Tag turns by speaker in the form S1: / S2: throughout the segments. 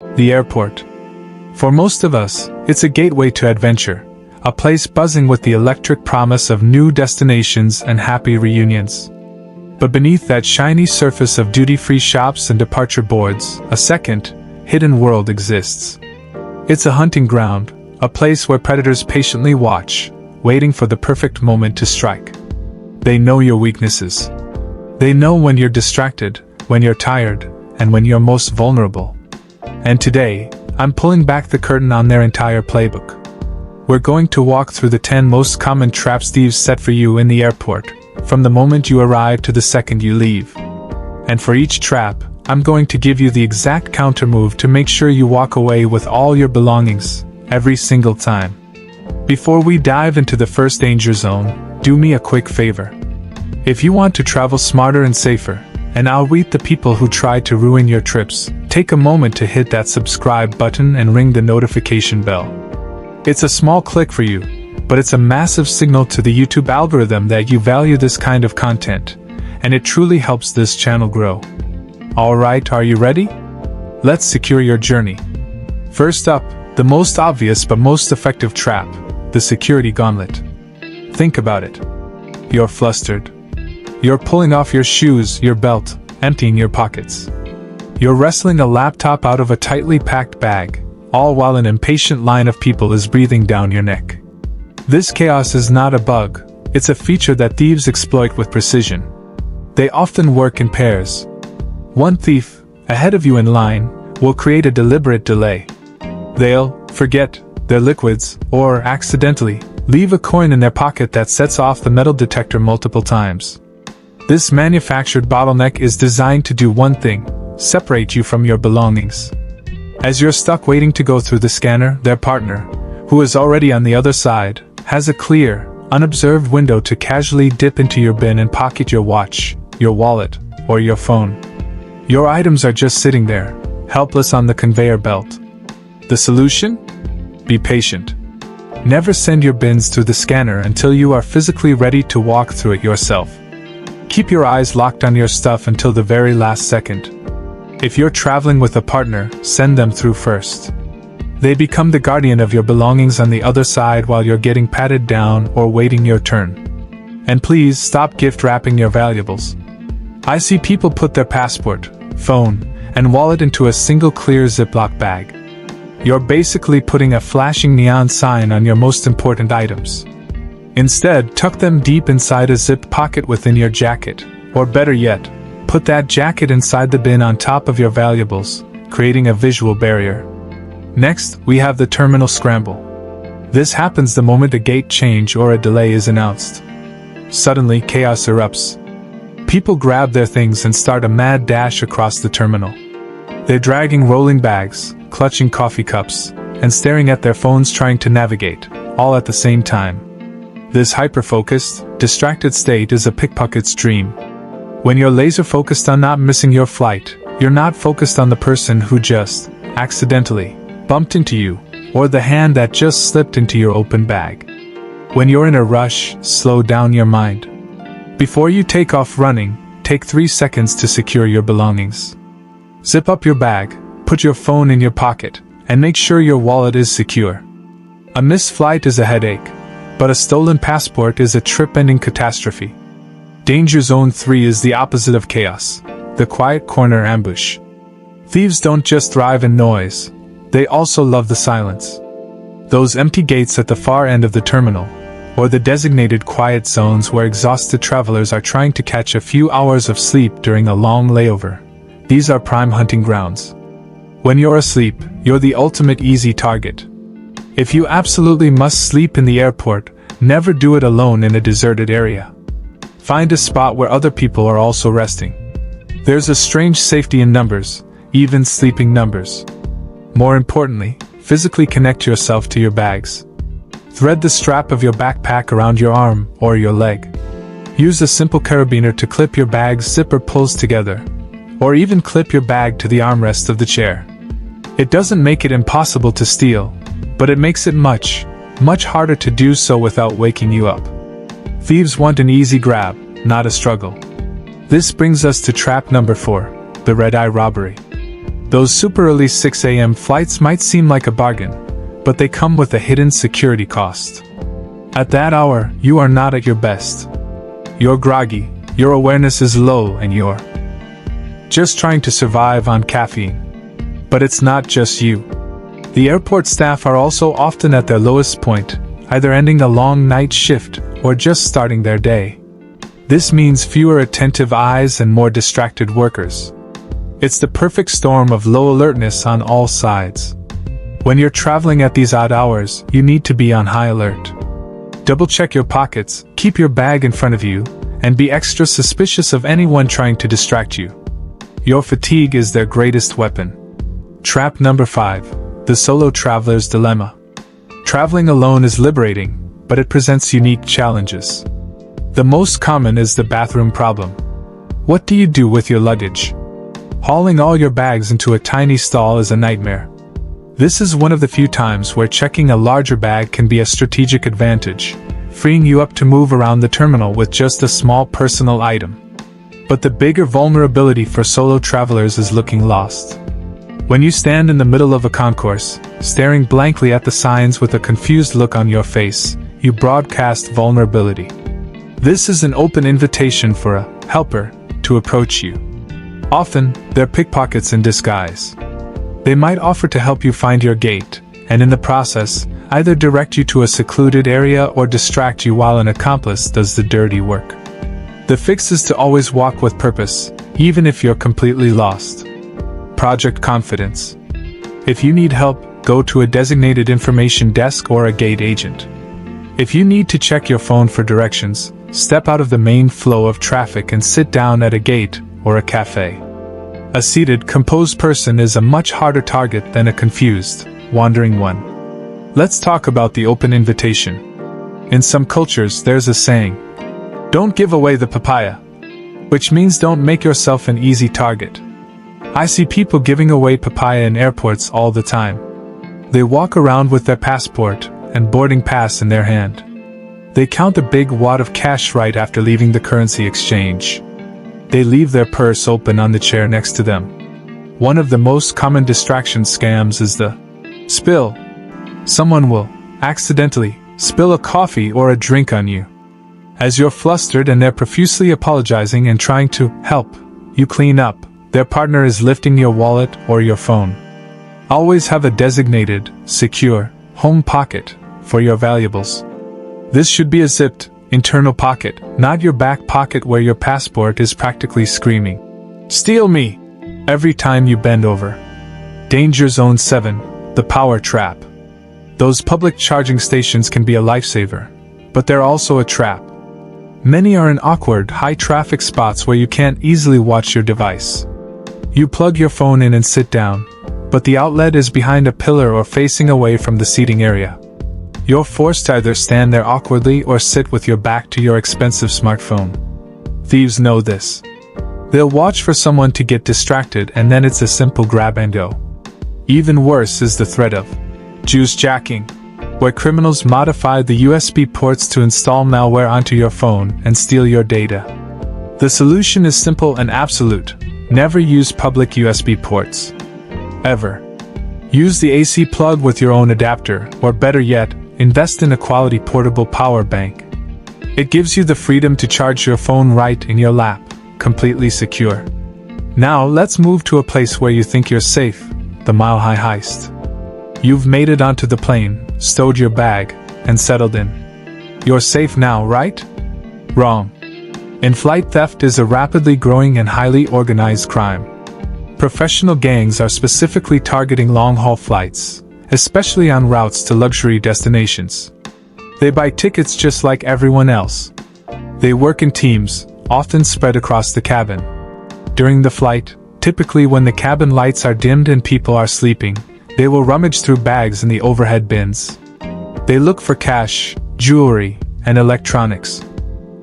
S1: The airport. For most of us, it's a gateway to adventure, a place buzzing with the electric promise of new destinations and happy reunions. But beneath that shiny surface of duty-free shops and departure boards, a second, hidden world exists. It's a hunting ground, a place where predators patiently watch, waiting for the perfect moment to strike. They know your weaknesses. They know when you're distracted, when you're tired, and when you're most vulnerable. And today, I'm pulling back the curtain on their entire playbook. We're going to walk through the 10 most common traps thieves set for you in the airport, from the moment you arrive to the second you leave. And for each trap, I'm going to give you the exact counter-move to make sure you walk away with all your belongings, every single time. Before we dive into the first danger zone, do me a quick favor. If you want to travel smarter and safer, and outwit the people who try to ruin your trips, take a moment to hit that subscribe button and ring the notification bell. It's a small click for you, but it's a massive signal to the YouTube algorithm that you value this kind of content, and it truly helps this channel grow. Alright, are you ready? Let's secure your journey. First up, the most obvious but most effective trap, the security gauntlet. Think about it. You're flustered. You're pulling off your shoes, your belt, emptying your pockets. You're wrestling a laptop out of a tightly packed bag, all while an impatient line of people is breathing down your neck. This chaos is not a bug, it's a feature that thieves exploit with precision. They often work in pairs. One thief, ahead of you in line, will create a deliberate delay. They'll forget their liquids, or accidentally leave a coin in their pocket that sets off the metal detector multiple times. This manufactured bottleneck is designed to do one thing: separate you from your belongings. As you're stuck waiting to go through the scanner, their partner, who is already on the other side, has a clear, unobserved window to casually dip into your bin and pocket your watch, your wallet, or your phone. Your items are just sitting there, helpless on the conveyor belt. The solution? Be patient. Never send your bins through the scanner until you are physically ready to walk through it yourself. Keep your eyes locked on your stuff until the very last second. If you're traveling with a partner, send them through first. They become the guardian of your belongings on the other side while you're getting patted down or waiting your turn. And please stop gift wrapping your valuables. I see people put their passport, phone, and wallet into a single clear Ziploc bag. You're basically putting a flashing neon sign on your most important items. Instead, tuck them deep inside a zipped pocket within your jacket, or better yet, put that jacket inside the bin on top of your valuables, creating a visual barrier. Next, we have the terminal scramble. This happens the moment a gate change or a delay is announced. Suddenly, chaos erupts. People grab their things and start a mad dash across the terminal. They're dragging rolling bags, clutching coffee cups, and staring at their phones trying to navigate, all at the same time. This hyper-focused, distracted state is a pickpocket's dream. When you're laser-focused on not missing your flight, you're not focused on the person who just, accidentally, bumped into you, or the hand that just slipped into your open bag. When you're in a rush, slow down your mind. Before you take off running, take 3 seconds to secure your belongings. Zip up your bag, put your phone in your pocket, and make sure your wallet is secure. A missed flight is a headache, but a stolen passport is a trip-ending catastrophe. Danger Zone 3 is the opposite of chaos, the quiet corner ambush. Thieves don't just thrive in noise, they also love the silence. Those empty gates at the far end of the terminal, or the designated quiet zones where exhausted travelers are trying to catch a few hours of sleep during a long layover. These are prime hunting grounds. When you're asleep, you're the ultimate easy target. If you absolutely must sleep in the airport, never do it alone in a deserted area. Find a spot where other people are also resting. There's a strange safety in numbers, even sleeping numbers. More importantly, physically connect yourself to your bags. Thread the strap of your backpack around your arm or your leg. Use a simple carabiner to clip your bag's zipper pulls together, or even clip your bag to the armrest of the chair. It doesn't make it impossible to steal, but it makes it much harder to do so without waking you up. Thieves want an easy grab, not a struggle. This brings us to trap number 4, the red-eye robbery. Those super early 6 a.m. flights might seem like a bargain, but they come with a hidden security cost. At that hour, you are not at your best. You're groggy, your awareness is low, and you're just trying to survive on caffeine. But it's not just you. The airport staff are also often at their lowest point, either ending a long night shift or just starting their day. This means fewer attentive eyes and more distracted workers. It's the perfect storm of low alertness on all sides. When you're traveling at these odd hours, you need to be on high alert. Double-check your pockets, keep your bag in front of you, and be extra suspicious of anyone trying to distract you. Your fatigue is their greatest weapon. Trap number 5. The solo traveler's dilemma. Traveling alone is liberating, but it presents unique challenges. The most common is the bathroom problem. What do you do with your luggage? Hauling all your bags into a tiny stall is a nightmare. This is one of the few times where checking a larger bag can be a strategic advantage, freeing you up to move around the terminal with just a small personal item. But the bigger vulnerability for solo travelers is looking lost. When you stand in the middle of a concourse, staring blankly at the signs with a confused look on your face, you broadcast vulnerability. This is an open invitation for a helper to approach you. Often, they're pickpockets in disguise. They might offer to help you find your gate, and in the process, either direct you to a secluded area or distract you while an accomplice does the dirty work. The fix is to always walk with purpose, even if you're completely lost. Project Confidence. If you need help, go to a designated information desk or a gate agent. If you need to check your phone for directions, step out of the main flow of traffic and sit down at a gate or a cafe. A seated, composed person is a much harder target than a confused, wandering one. Let's talk about the open invitation. In some cultures, there's a saying, "Don't give away the papaya," which means don't make yourself an easy target. I see people giving away papaya in airports all the time. They walk around with their passport and boarding pass in their hand. They count a big wad of cash right after leaving the currency exchange. They leave their purse open on the chair next to them. One of the most common distraction scams is the spill. Someone will accidentally spill a coffee or a drink on you. As you're flustered and they're profusely apologizing and trying to help you clean up, their partner is lifting your wallet or your phone. Always have a designated, secure, home pocket for your valuables. This should be a zipped, internal pocket, not your back pocket where your passport is practically screaming, "Steal me!" every time you bend over. Danger Zone 7, the power trap. Those public charging stations can be a lifesaver, but they're also a trap. Many are in awkward, high-traffic spots where you can't easily watch your device. You plug your phone in and sit down, but the outlet is behind a pillar or facing away from the seating area. You're forced to either stand there awkwardly or sit with your back to your expensive smartphone. Thieves know this. They'll watch for someone to get distracted and then it's a simple grab and go. Even worse is the threat of juice jacking, where criminals modify the USB ports to install malware onto your phone and steal your data. The solution is simple and absolute. Never use public USB ports. Ever. Use the AC plug with your own adapter, or better yet, invest in a quality portable power bank. It gives you the freedom to charge your phone right in your lap, completely secure. Now let's move to a place where you think you're safe, the Mile High Heist. You've made it onto the plane, stowed your bag, and settled in. You're safe now, right? Wrong. In-flight theft is a rapidly growing and highly organized crime. Professional gangs are specifically targeting long-haul flights, especially on routes to luxury destinations. They buy tickets just like everyone else. They work in teams, often spread across the cabin. During the flight, typically when the cabin lights are dimmed and people are sleeping, they will rummage through bags in the overhead bins. They look for cash, jewelry, and electronics.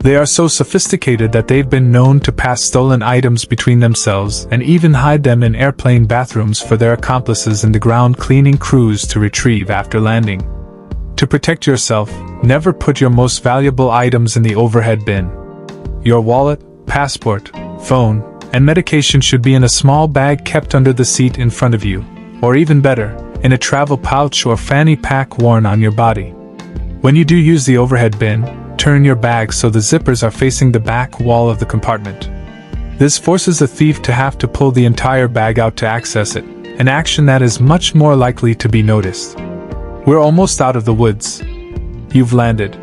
S1: They are so sophisticated that they've been known to pass stolen items between themselves and even hide them in airplane bathrooms for their accomplices in the ground cleaning crews to retrieve after landing. To protect yourself, never put your most valuable items in the overhead bin. Your wallet, passport, phone, And medication should be in a small bag kept under the seat in front of you, or even better, in a travel pouch or fanny pack worn on your body. When you do use the overhead bin, turn your bag so the zippers are facing the back wall of the compartment. This forces the thief to have to pull the entire bag out to access it, an action that is much more likely to be noticed. We're almost out of the woods. You've landed.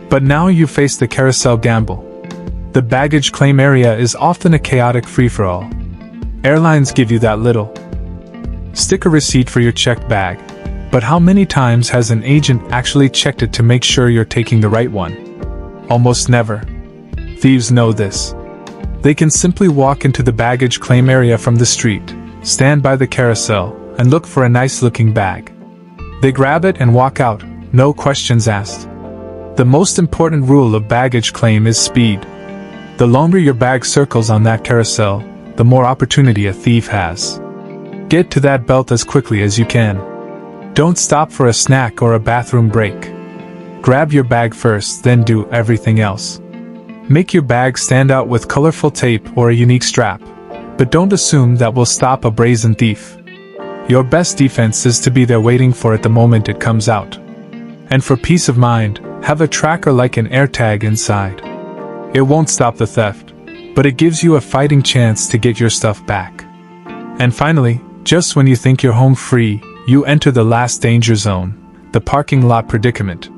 S1: But now you face the carousel gamble. The baggage claim area is often a chaotic free-for-all. Airlines give you that little. Stick a receipt for your checked bag, but how many times has an agent actually checked it to make sure you're taking the right one? Almost never. Thieves know this. They can simply walk into the baggage claim area from the street, stand by the carousel, and look for a nice-looking bag. They grab it and walk out, no questions asked. The most important rule of baggage claim is speed. The longer your bag circles on that carousel, the more opportunity a thief has. Get to that belt as quickly as you can. Don't stop for a snack or a bathroom break. Grab your bag first, then do everything else. Make your bag stand out with colorful tape or a unique strap, but don't assume that will stop a brazen thief. Your best defense is to be there waiting for it the moment it comes out. And for peace of mind, have a tracker like an AirTag inside. It won't stop the theft, but it gives you a fighting chance to get your stuff back. And finally, just when you think you're home free, you enter the last danger zone, the parking lot predicament.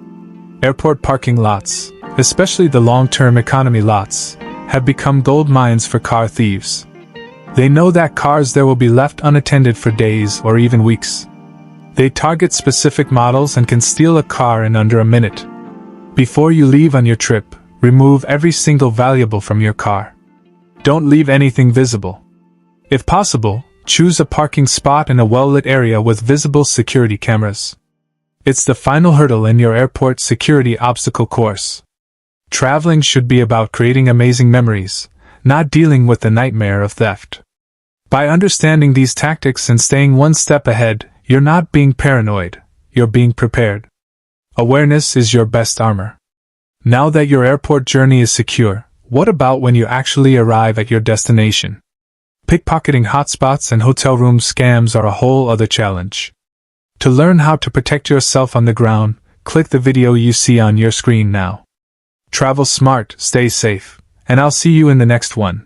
S1: Airport parking lots, especially the long-term economy lots, have become gold mines for car thieves. They know that cars there will be left unattended for days or even weeks. They target specific models and can steal a car in under a minute. Before you leave on your trip, remove every single valuable from your car. Don't leave anything visible. If possible, choose a parking spot in a well-lit area with visible security cameras. It's the final hurdle in your airport security obstacle course. Traveling should be about creating amazing memories, not dealing with the nightmare of theft. By understanding these tactics and staying one step ahead, you're not being paranoid, you're being prepared. Awareness is your best armor. Now that your airport journey is secure, what about when you actually arrive at your destination? Pickpocketing hotspots and hotel room scams are a whole other challenge. To learn how to protect yourself on the ground, click the video you see on your screen now. Travel smart, stay safe, and I'll see you in the next one.